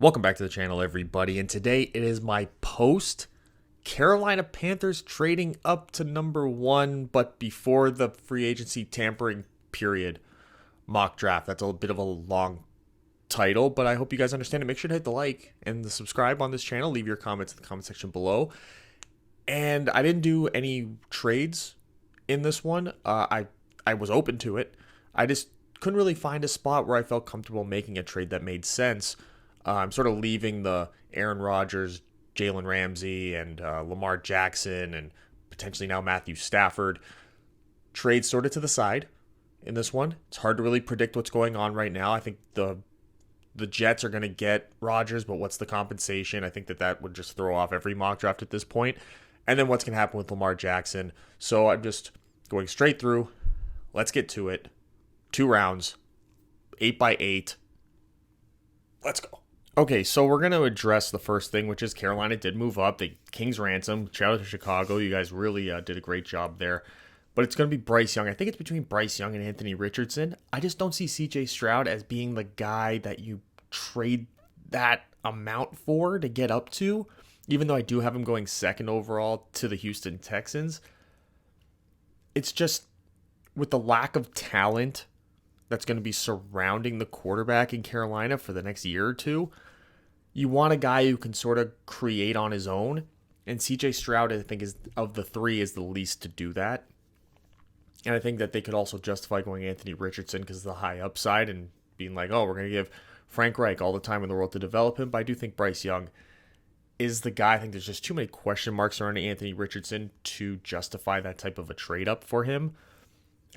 Welcome back to the channel, everybody, and today it is my post Carolina Panthers trading up to number one, but before the free agency tampering period mock draft. That's a bit of a long title, but I hope you guys understand it. Make sure to hit the like and the subscribe on this channel. Leave your comments in the comment section below. And I didn't do any trades in this one. I was open to it. I just couldn't really find a spot where I felt comfortable making a trade that made sense. I'm sort of leaving the Aaron Rodgers, Jalen Ramsey, and Lamar Jackson, and potentially now Matthew Stafford trade sort of to the side in this one. It's hard to really predict what's going on right now. I think the Jets are going to get Rodgers, but what's the compensation? I think that would just throw off every mock draft at this point. And then what's going to happen with Lamar Jackson? So I'm just going straight through. Let's get to it. 2 rounds, 8x8. Let's go. Okay, so we're going to address the first thing, which is Carolina did move up. The King's ransom. Shout out to Chicago. You guys really did a great job there. But it's going to be Bryce Young. I think it's between Bryce Young and Anthony Richardson. I just don't see CJ Stroud as being the guy that you trade that amount for to get up to, even though I do have him going second overall to the Houston Texans. It's just with the lack of talent that's going to be surrounding the quarterback in Carolina for the next year or two, you want a guy who can sort of create on his own. And CJ Stroud, I think, is of the three, is the least to do that. And I think that they could also justify going Anthony Richardson because of the high upside and being like, oh, we're going to give Frank Reich all the time in the world to develop him. But I do think Bryce Young is the guy. I think there's just too many question marks around Anthony Richardson to justify that type of a trade up for him.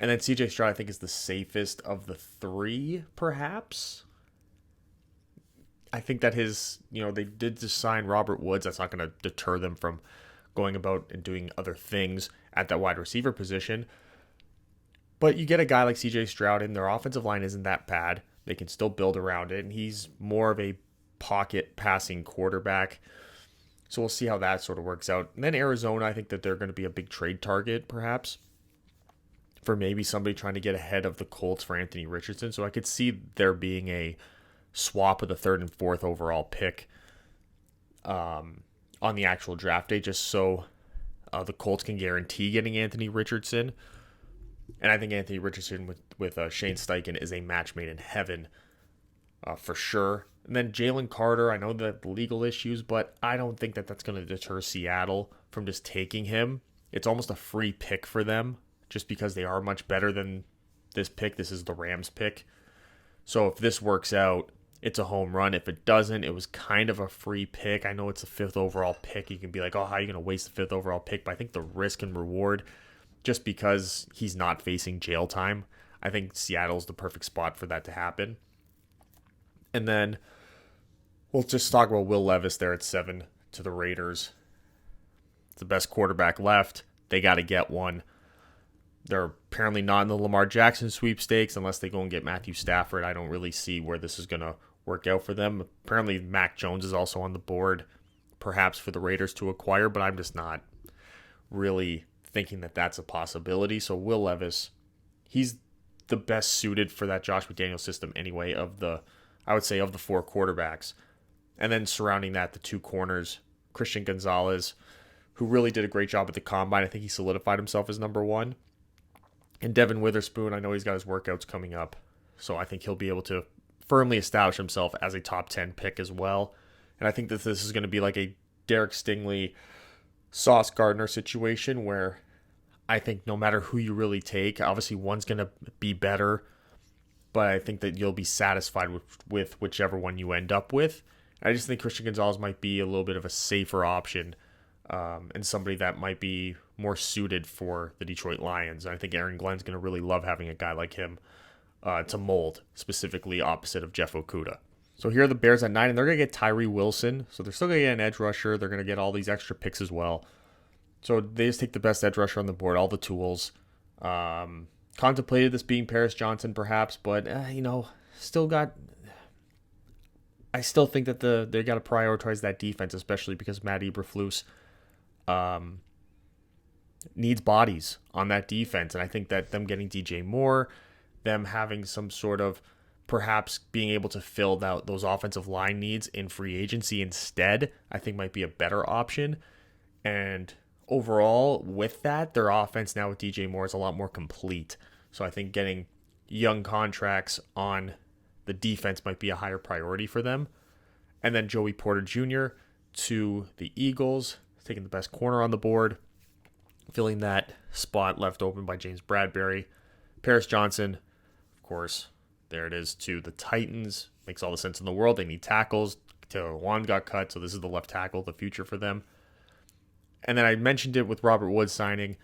And then CJ Stroud, I think, is the safest of the three, perhaps. I think that they did just sign Robert Woods. That's not going to deter them from going about and doing other things at that wide receiver position. But you get a guy like CJ Stroud, and their offensive line isn't that bad. They can still build around it, and he's more of a pocket passing quarterback. So we'll see how that sort of works out. And then Arizona, I think that they're going to be a big trade target, perhaps, for maybe somebody trying to get ahead of the Colts for Anthony Richardson. So I could see there being a swap of the 3rd and 4th overall pick on the actual draft day, just so the Colts can guarantee getting Anthony Richardson. And I think Anthony Richardson with Shane Steichen is a match made in heaven for sure. And then Jalen Carter, I know the legal issues, but I don't think that that's going to deter Seattle from just taking him. It's almost a free pick for them, just because they are much better than this pick. This is the Rams pick. So if this works out, it's a home run. If it doesn't, it was kind of a free pick. I know it's a 5th overall pick. You can be like, oh, how are you going to waste the 5th overall pick? But I think the risk and reward, just because he's not facing jail time, I think Seattle's the perfect spot for that to happen. And then we'll just talk about Will Levis there at 7 to the Raiders. It's the best quarterback left. They got to get one. They're apparently not in the Lamar Jackson sweepstakes unless they go and get Matthew Stafford. I don't really see where this is going to work out for them. Apparently Mac Jones is also on the board, perhaps for the Raiders to acquire, but I'm just not really thinking that that's a possibility. So Will Levis, he's the best suited for that Josh McDaniels system anyway I would say of the 4 quarterbacks. And then surrounding that, the 2 corners, Christian Gonzalez, who really did a great job at the combine. I think he solidified himself as number 1. And Devin Witherspoon, I know he's got his workouts coming up, so I think he'll be able to firmly establish himself as a top 10 pick as well. And I think that this is going to be like a Derek Stingley, Sauce Gardner situation where I think no matter who you really take, obviously one's going to be better, but I think that you'll be satisfied with whichever one you end up with. I just think Christian Gonzalez might be a little bit of a safer option and somebody that might be more suited for the Detroit Lions. And I think Aaron Glenn's going to really love having a guy like him to mold, specifically opposite of Jeff Okudah. So here are the Bears at 9, and they're going to get Tyree Wilson. So they're still going to get an edge rusher. They're going to get all these extra picks as well. So they just take the best edge rusher on the board, all the tools. Contemplated this being Paris Johnson perhaps, but, still got... I still think that they got to prioritize that defense, especially because Matt Eberflus needs bodies on that defense. And I think that them getting DJ Moore, them having some sort of perhaps being able to fill out those offensive line needs in free agency instead, I think might be a better option. And overall, with that, their offense now with DJ Moore is a lot more complete. So I think getting young contracts on the defense might be a higher priority for them. And then Joey Porter Jr. to the Eagles, taking the best corner on the board, filling that spot left open by James Bradbury. Paris Johnson, of course, there it is, to the Titans. Makes all the sense in the world. They need tackles. Taylor Lewan got cut, so this is the left tackle, the future for them. And then I mentioned it with Robert Woods signing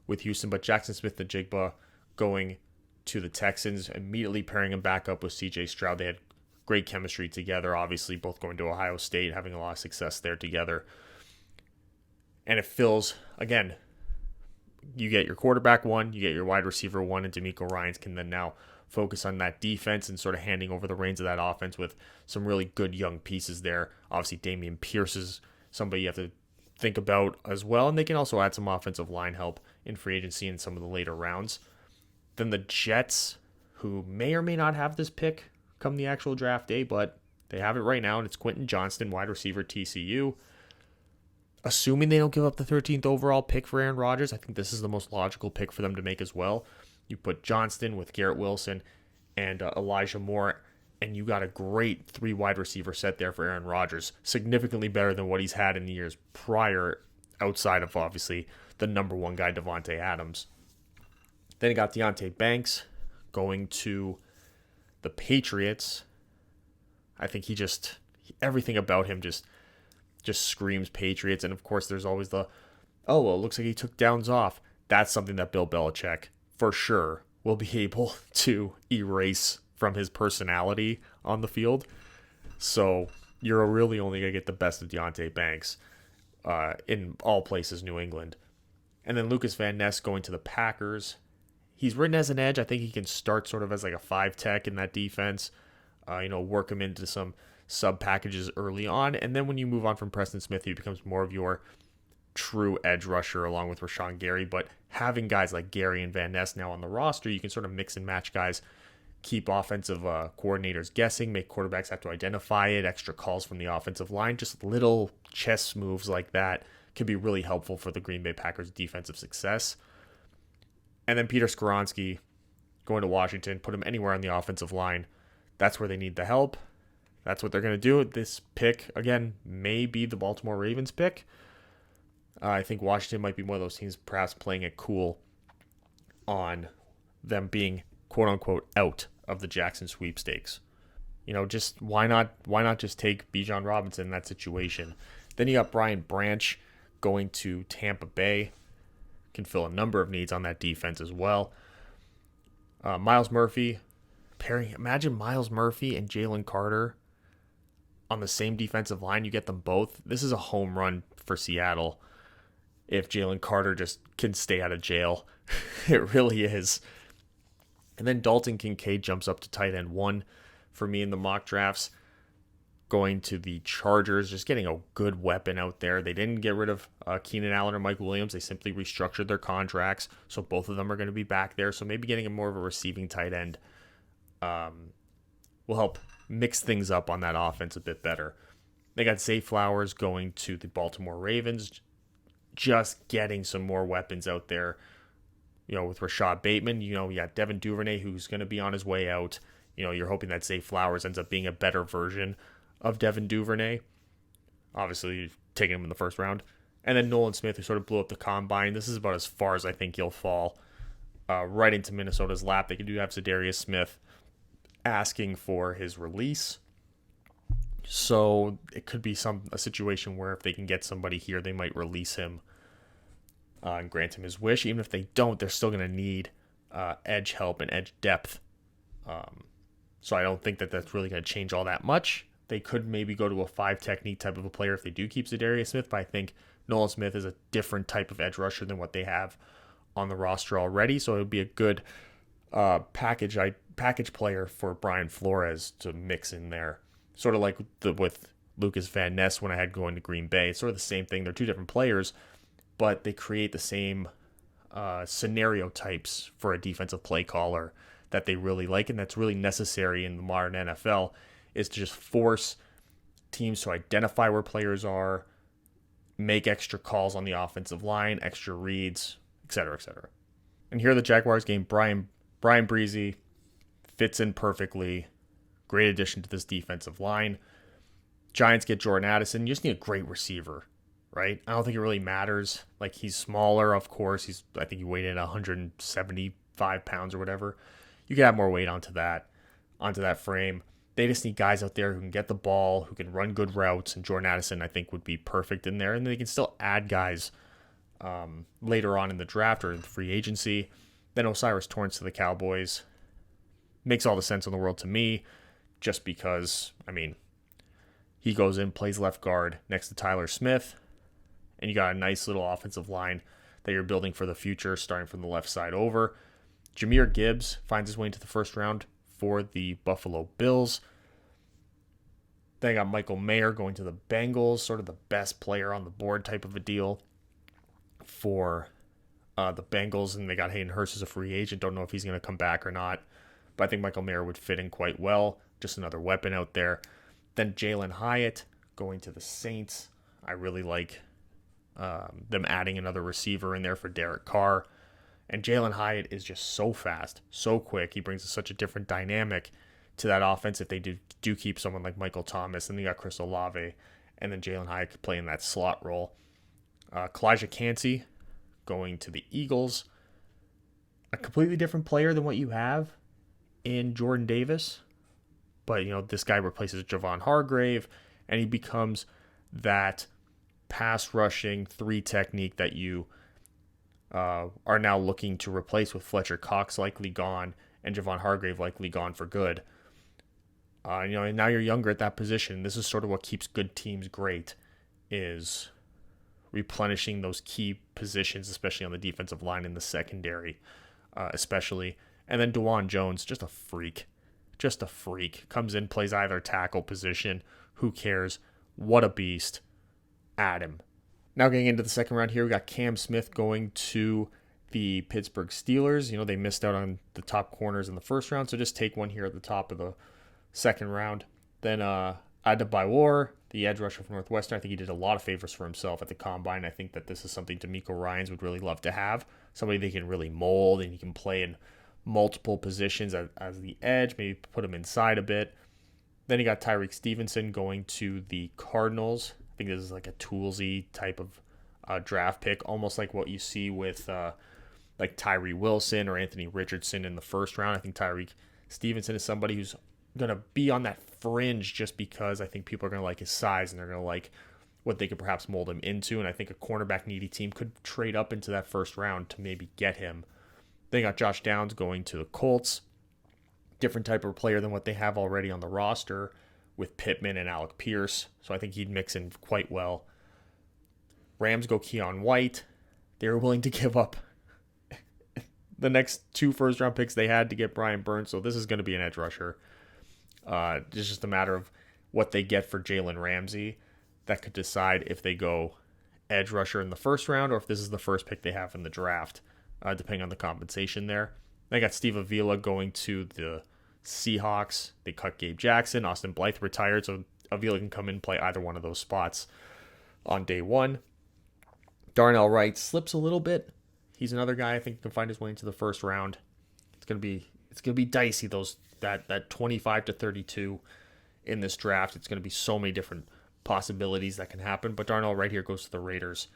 with Houston, but Jackson Smith-Njigba going to the Texans, immediately pairing him back up with C.J. Stroud. They had great chemistry together, obviously both going to Ohio State, having a lot of success there together. And it fills, again, you get your quarterback one, you get your wide receiver one, and DeMeco Ryans can then now focus on that defense and sort of handing over the reins of that offense with some really good young pieces there. Obviously, Dameon Pierce is somebody you have to think about as well, and they can also add some offensive line help in free agency in some of the later rounds. Then the Jets, who may or may not have this pick come the actual draft day, but they have it right now, and it's Quentin Johnston, wide receiver, TCU. Assuming they don't give up the 13th overall pick for Aaron Rodgers, I think this is the most logical pick for them to make as well. You put Johnston with Garrett Wilson and Elijah Moore, and you got a great 3 wide receiver set there for Aaron Rodgers, significantly better than what he's had in the years prior, outside of obviously the number one guy, Devontae Adams. Then you got Deonte Banks going to the Patriots. I think everything about him just screams Patriots. And of course, there's always it looks like he took downs off. That's something that Bill Belichick, for sure, will be able to erase from his personality on the field. So you're really only going to get the best of Deonte Banks in all places New England. And then Lucas Van Ness going to the Packers. He's written as an edge. I think he can start sort of as like a 5-tech in that defense. Work him into some sub packages early on. And then when you move on from Preston Smith, he becomes more of your true edge rusher along with Rashawn Gary. But having guys like Gary and Van Ness now on the roster, you can sort of mix and match guys, keep offensive coordinators guessing, make quarterbacks have to identify it, extra calls from the offensive line. Just little chess moves like that can be really helpful for the Green Bay Packers' defensive success. And then Peter Skoronski going to Washington, put him anywhere on the offensive line. That's where they need the help. That's what they're going to do. This pick, again, may be the Baltimore Ravens pick. I think Washington might be one of those teams perhaps playing it cool on them being, quote-unquote, out of the Jackson sweepstakes. Just why not just take Bijan Robinson in that situation? Then you got Brian Branch going to Tampa Bay. Can fill a number of needs on that defense as well. Miles Murphy, imagine Miles Murphy and Jalen Carter on the same defensive line. You get them both. This is a home run for Seattle if Jalen Carter just can stay out of jail. It really is. And then Dalton Kincaid jumps up to tight end 1 for me in the mock drafts. Going to the Chargers, just getting a good weapon out there. They didn't get rid of Keenan Allen or Mike Williams. They simply restructured their contracts, so both of them are going to be back there. So maybe getting more of a receiving tight end will help mix things up on that offense a bit better. They got Zay Flowers going to the Baltimore Ravens, just getting some more weapons out there. With Rashad Bateman, you got Devin Duvernay, who's going to be on his way out. You're hoping that Zay Flowers ends up being a better version of Devin Duvernay. Obviously, taking him in the first round. And then Nolan Smith, who sort of blew up the combine. This is about as far as I think he'll fall. Right into Minnesota's lap. They do have Zadarius Smith asking for his release. So it could be a situation where if they can get somebody here, they might release him and grant him his wish. Even if they don't, they're still going to need edge help and edge depth. So I don't think that that's really going to change all that much. They could maybe go to a 5 technique type of a player if they do keep Zadarius Smith, but I think Nolan Smith is a different type of edge rusher than what they have on the roster already. So it would be a good package player for Brian Flores to mix in there. Sort of like with Lucas Van Ness when I had going to Green Bay. It's sort of the same thing. They're 2 different players, but they create the same scenario types for a defensive play caller that they really like, and that's really necessary in the modern NFL, is to just force teams to identify where players are, make extra calls on the offensive line, extra reads, etc., etc. And here the Jaguars game, Brian Breezy fits in perfectly. Great addition to this defensive line. Giants get Jordan Addison. You just need a great receiver, right? I don't think it really matters. Like, he's smaller, of course. I think he weighed in 175 pounds or whatever. You can add more weight onto that frame. They just need guys out there who can get the ball, who can run good routes, and Jordan Addison, I think, would be perfect in there. And they can still add guys later on in the draft or in the free agency. Then Osiris Torrance to the Cowboys. Makes all the sense in the world to me, just because, he goes in, plays left guard next to Tyler Smith, and you got a nice little offensive line that you're building for the future, starting from the left side over. Jahmyr Gibbs finds his way into the first round for the Buffalo Bills. Then I got Michael Mayer going to the Bengals, sort of the best player on the board type of a deal for the Bengals, and they got Hayden Hurst as a free agent. Don't know if he's going to come back or not, but I think Michael Mayer would fit in quite well. Just another weapon out there. Then Jalen Hyatt going to the Saints. I really like them adding another receiver in there for Derek Carr. And Jalen Hyatt is just so fast, so quick. He brings such a different dynamic to that offense if they do keep someone like Michael Thomas. And they got Chris Olave. And then Jalen Hyatt could play in that slot role. Kalijah Kancey going to the Eagles. A completely different player than what you have in Jordan Davis. But, this guy replaces Javon Hargrave, and he becomes that pass rushing 3 technique that you are now looking to replace with Fletcher Cox likely gone and Javon Hargrave likely gone for good. And now you're younger at that position. This is sort of what keeps good teams great, is replenishing those key positions, especially on the defensive line in the secondary, especially. And then DeJuan Jones, just a freak. Comes in, plays either tackle position. Who cares? What a beast. Add him. Now getting into the second round here, we got Cam Smith going to the Pittsburgh Steelers. They missed out on the top corners in the first round, so just take one here at the top of the second round. Then Adebayor, the edge rusher from Northwestern. I think he did a lot of favors for himself at the Combine. I think that this is something D'Amico Ryans would really love to have. Somebody they can really mold, and he can play in multiple positions as the edge, maybe put him inside a bit. Then you got Tyreek Stevenson going to the Cardinals. I think this is like a toolsy type of draft pick, almost like what you see with like Tyree Wilson or Anthony Richardson in the first round. I think Tyreek Stevenson is somebody who's going to be on that fringe just because I think people are going to like his size and they're going to like what they could perhaps mold him into. And I think a cornerback needy team could trade up into that first round to maybe get him. They got Josh Downs going to the Colts. Different type of player than what they have already on the roster with Pittman and Alec Pierce. So I think he'd mix in quite well. Rams go Keon White. They were willing to give up the next 2 first-round picks they had to get Brian Burns. So this is going to be an edge rusher. It's just a matter of what they get for Jalen Ramsey that could decide if they go edge rusher in the first round or if this is the first pick they have in the draft. Depending on the compensation there. They got Steve Avila going to the Seahawks. They cut Gabe Jackson. Austin Blythe retired, so Avila can come in and play either one of those spots on day one. Darnell Wright slips a little bit. He's another guy I think can find his way into the first round. It's gonna be dicey, that 25 to 32 in this draft. It's gonna be so many different possibilities that can happen. But Darnell Wright here goes to the Raiders.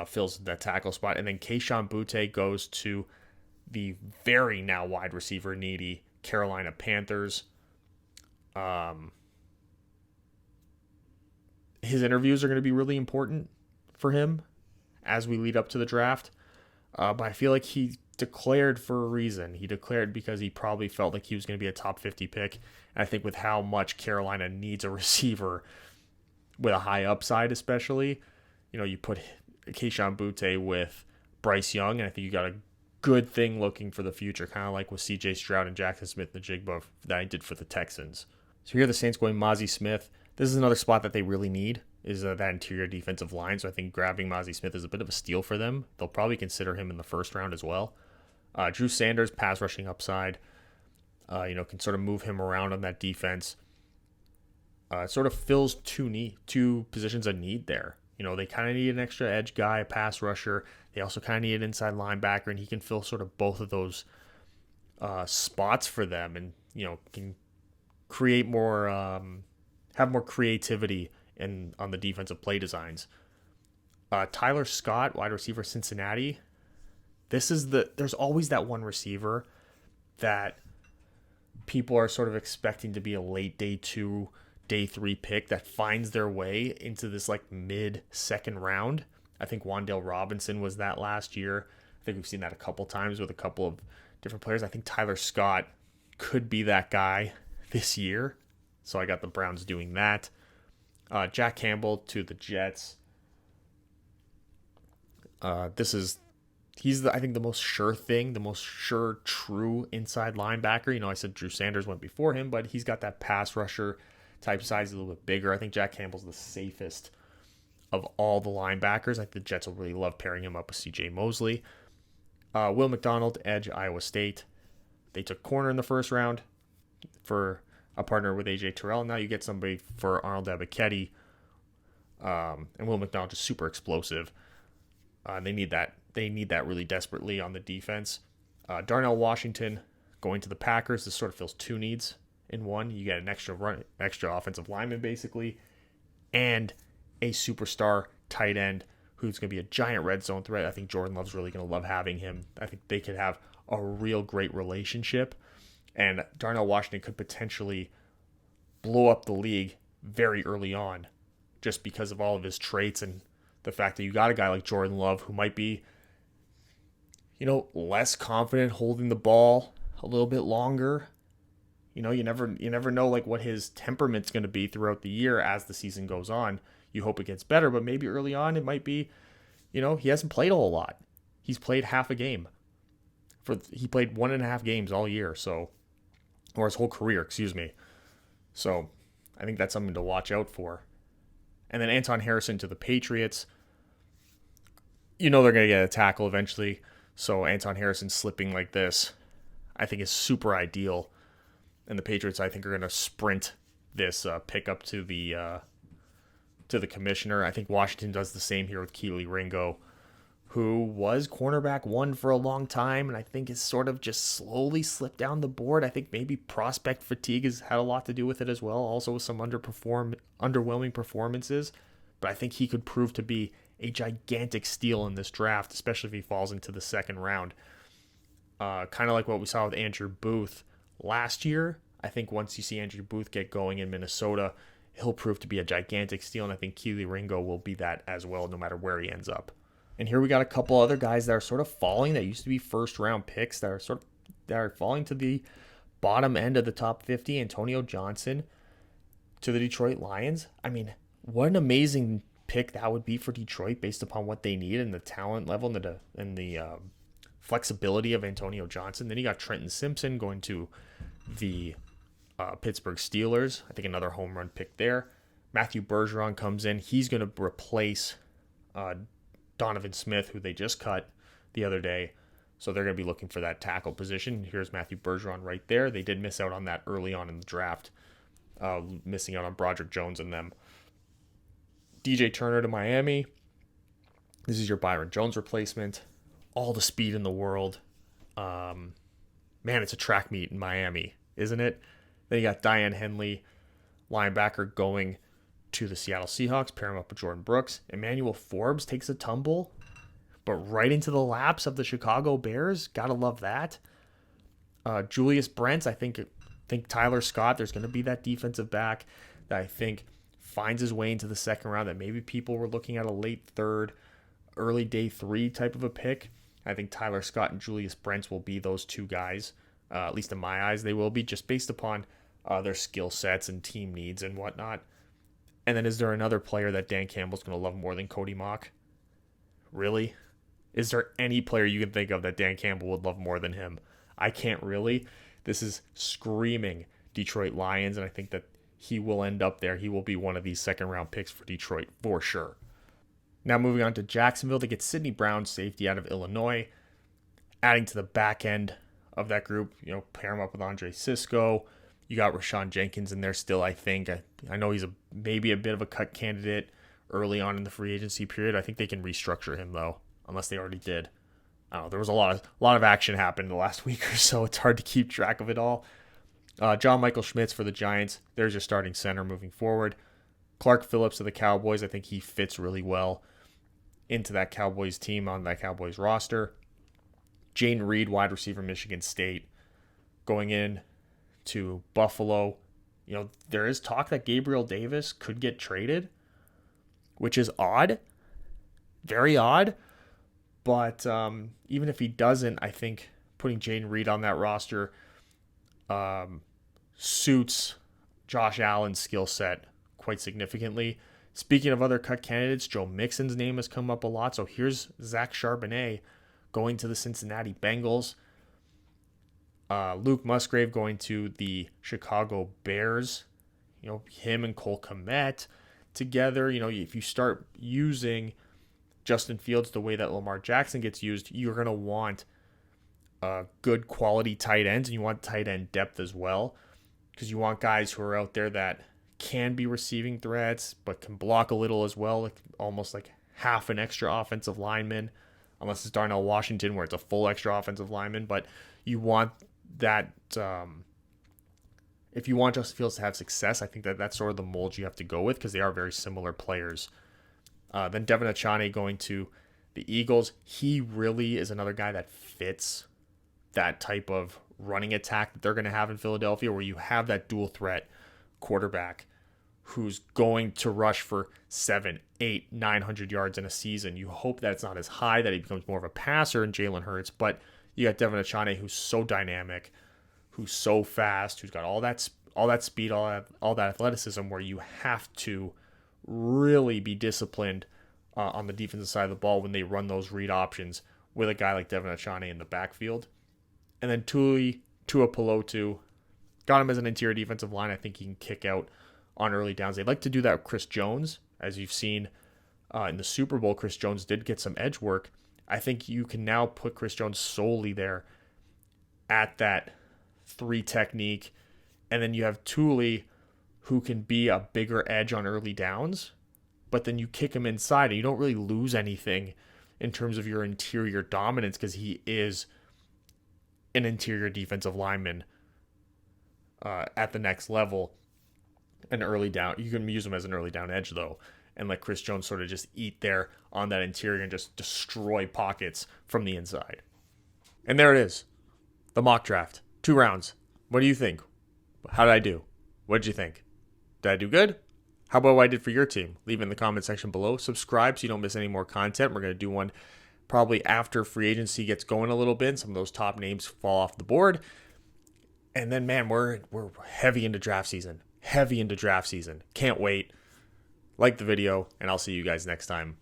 Fills that tackle spot. And then Kayshon Boutte goes to the very now wide receiver needy Carolina Panthers. His interviews are going to be really important for him as we lead up to the draft. But I feel like he declared for a reason. He declared because he probably felt like he was going to be a top 50 pick. And I think with how much Carolina needs a receiver with a high upside especially, you put Kayshon Boutte with Bryce Young, and I think you got a good thing looking for the future, kind of like with C.J. Stroud and Jackson Smith-Njigba that I did for the Texans. So here are the Saints going Mozzie Smith. This is another spot that they really need, is that interior defensive line, so I think grabbing Mozzie Smith is a bit of a steal for them. They'll probably consider him in the first round as well. Drew Sanders, pass rushing upside, can sort of move him around on that defense. It sort of fills two positions of need there. They kind of need an extra edge guy, a pass rusher. They also kind of need an inside linebacker, and he can fill sort of both of those spots for them, and can create more, have more creativity on the defensive play designs. Tyler Scott, wide receiver, Cincinnati. There's always that one receiver that people are sort of expecting to be a late day 2, day 3 pick that finds their way into this like mid second round. I think Wan'Dale Robinson was that last year. I think we've seen that a couple times with a couple of different players. I think Tyler Scott could be that guy this year. So I got the Browns doing that. Jack Campbell to the Jets. He's I think the most sure thing, the most sure true inside linebacker. I said Drew Sanders went before him, but he's got that pass rusher type size, a little bit bigger. I think Jack Campbell's the safest of all the linebackers. I think the Jets will really love pairing him up with C.J. Mosley. Will McDonald, edge, Iowa State. They took corner in the first round for a partner with A.J. Terrell. Now you get somebody for Arnold Ebiketie. And Will McDonald is super explosive. They need that. They need that really desperately on the defense. Darnell Washington going to the Packers. This sort of fills two needs in one. You get an extra offensive lineman basically, and a superstar tight end who's going to be a giant red zone threat. I think Jordan Love's really going to love having him. I think they could have a real great relationship, and Darnell Washington could potentially blow up the league very early on just because of all of his traits and the fact that you got a guy like Jordan Love who might be, less confident holding the ball a little bit longer. You never know like what his temperament's going to be throughout the year as the season goes on. You hope it gets better, but maybe early on it might be, he hasn't played a whole lot. He's played half a game. He played 1.5 games all year, or his whole career, excuse me. So I think that's something to watch out for. And then Anton Harrison to the Patriots. They're going to get a tackle eventually. So Anton Harrison slipping like this, I think is super ideal. And the Patriots, I think, are going to sprint this pick up to the commissioner. I think Washington does the same here with Keely Ringo, who was cornerback 1 for a long time, and I think has sort of just slowly slipped down the board. I think maybe prospect fatigue has had a lot to do with it as well, also with some underwhelming performances. But I think he could prove to be a gigantic steal in this draft, especially if he falls into the second round. Kind of like what we saw with Andrew Booth last year. I think once you see Andrew Booth get going in Minnesota, he'll prove to be a gigantic steal, and I think Keely Ringo will be that as well, no matter where he ends up. And here we got a couple other guys that are sort of falling, that used to be first-round picks, that are falling to the bottom end of the top 50. Antonio Johnson to the Detroit Lions. I mean, what an amazing pick that would be for Detroit based upon what they need and the talent level and the flexibility of Antonio Johnson. Then you got Trenton Simpson going to the Pittsburgh Steelers. I think another home run pick there. Matthew Bergeron comes in. He's going to replace Donovan Smith, who they just cut the other day. So they're going to be looking for that tackle position. Here's Matthew Bergeron right there. They did miss out on that early on in the draft, missing out on Broderick Jones and them. DJ Turner to Miami. This is your Byron Jones replacement. All the speed in the world. Man, it's a track meet in Miami, isn't it? Then you got Diane Henley, linebacker, going to the Seattle Seahawks, pair him up with Jordan Brooks. Emmanuel Forbes takes a tumble, but right into the laps of the Chicago Bears. Gotta love that. Julius Brents, I think Tyler Scott, there's going to be that defensive back that I think finds his way into the second round, that maybe people were looking at a late third, early day 3 type of a pick. I think Tyler Scott and Julius Brents will be those two guys. At least in my eyes, they will be, just based upon their skill sets and team needs and whatnot. And then is there another player that Dan Campbell's going to love more than Cody Mock? Really? Is there any player you can think of that Dan Campbell would love more than him? I can't really. This is screaming Detroit Lions, and I think that he will end up there. He will be one of these second-round picks for Detroit for sure. Now moving on to Jacksonville, to get Sidney Brown, safety out of Illinois. adding to the back end of that group, pair him up with Andre Cisco. You got Rashawn Jenkins in there still, I think. I know he's maybe a bit of a cut candidate early on in the free agency period. I think they can restructure him, though, unless they already did. I don't know. There was a lot of action happened the last week or so. It's hard to keep track of it all. John Michael Schmitz for the Giants. There's your starting center moving forward. Clark Phillips of the Cowboys. I think he fits really well into that Cowboys team on that Cowboys roster. Jaden Reed, wide receiver, Michigan State, going in to Buffalo. There is talk that Gabriel Davis could get traded, which is odd. Very odd. But even if he doesn't, I think putting Jaden Reed on that roster suits Josh Allen's skill set quite significantly. Speaking of other cut candidates, Joe Mixon's name has come up a lot. So here's Zach Charbonnet going to the Cincinnati Bengals. Luke Musgrave going to the Chicago Bears. Him and Cole Kmet together. If you start using Justin Fields the way that Lamar Jackson gets used, you're going to want good quality tight ends, and you want tight end depth as well, because you want guys who are out there that can be receiving threats but can block a little as well, almost like half an extra offensive lineman, unless it's Darnell Washington where it's a full extra offensive lineman. But you want that, if you want Justin Fields to have success, I think that's sort of the mold you have to go with, because they are very similar players. Then Devin Achane going to the Eagles. He really is another guy that fits that type of running attack that they're going to have in Philadelphia, where you have that dual threat quarterback who's going to rush for 700, 800, 900 yards in a season. You hope that it's not as high, that he becomes more of a passer in Jalen Hurts, but you got Devin Achane, who's so dynamic, who's so fast, who's got all that speed, all that athleticism, where you have to really be disciplined on the defensive side of the ball when they run those read options with a guy like Devin Achane in the backfield. And then Tua Pelotu, got him as an interior defensive line. I think he can kick out on early downs. They like to do that with Chris Jones. As you've seen in the Super Bowl, Chris Jones did get some edge work. I think you can now put Chris Jones solely there at that 3 technique. And then you have Tua, who can be a bigger edge on early downs, but then you kick him inside and you don't really lose anything in terms of your interior dominance, because he is an interior defensive lineman at the next level. An early down, you can use him as an early down edge though, and let Chris Jones sort of just eat there on that interior and just destroy pockets from the inside. And there it is, the mock draft, 2 rounds. What do you think? How did I do? What did you think? Did I do good? How about what I did for your team? Leave it in the comment section below. Subscribe so you don't miss any more content. We're going to do one probably after free agency gets going a little bit. Some of those top names fall off the board. And then, man, we're heavy into draft season. Can't wait. Like the video, and I'll see you guys next time.